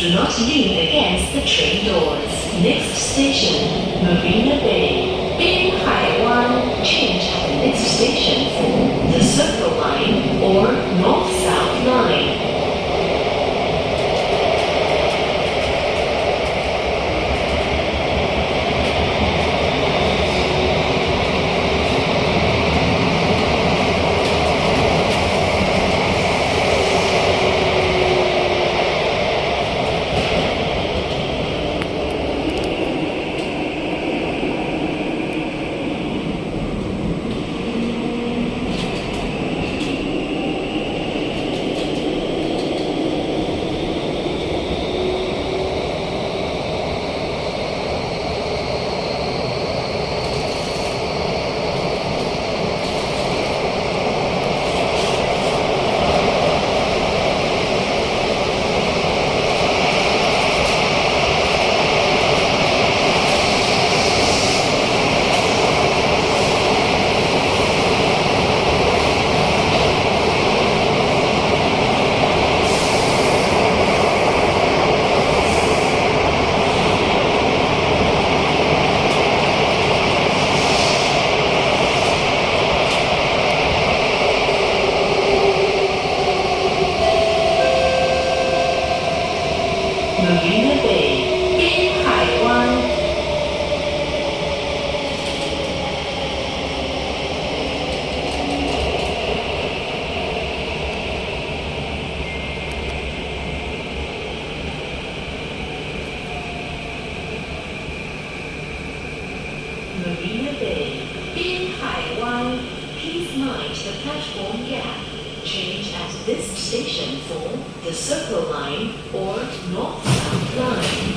do not lean against the train doors. Next station, Marina Bay. 滨海湾 change at the next station for the Circle Line or North-South Line. Marina Bay, 滨海湾。Marina Bay, 滨海湾. Please mind the platform gap. Change at this station for the Circle Line or North-South Line.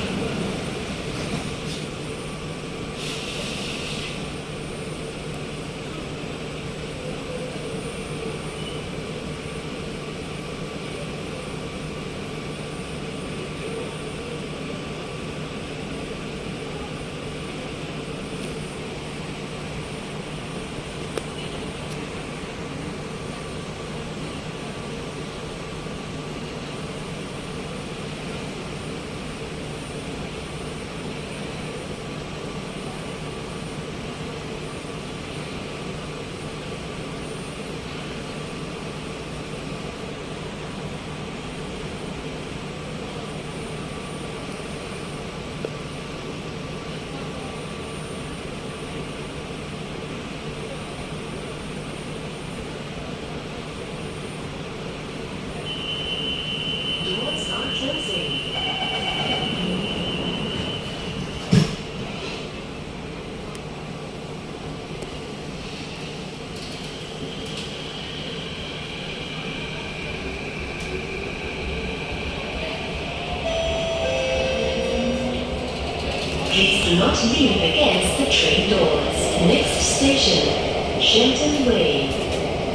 Please do not lean against the train doors. Next station, Shenton Way.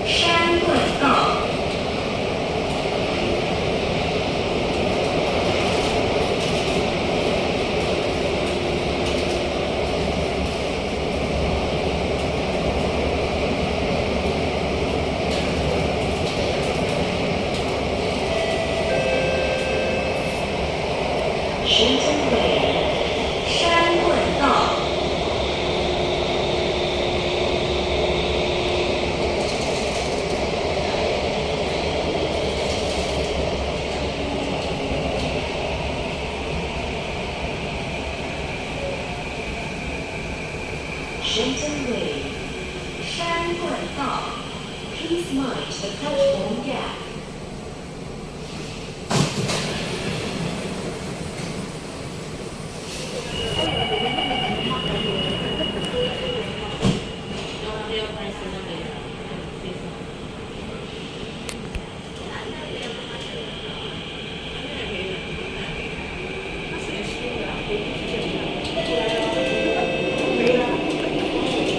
山段道。Shenton Way. 山段道。Shenton Way. 山段道. Please mind the platform gap.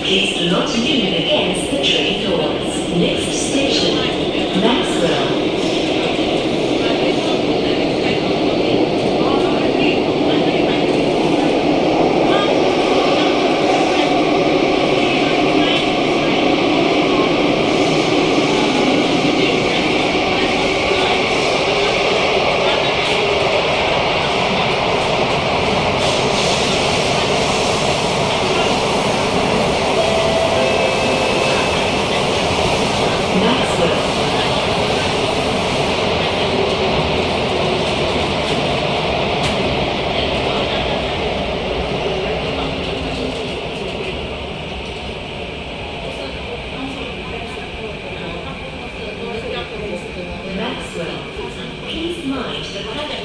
Please do not lean against the train doors. Next station, Maxwell. จนกระทั่ง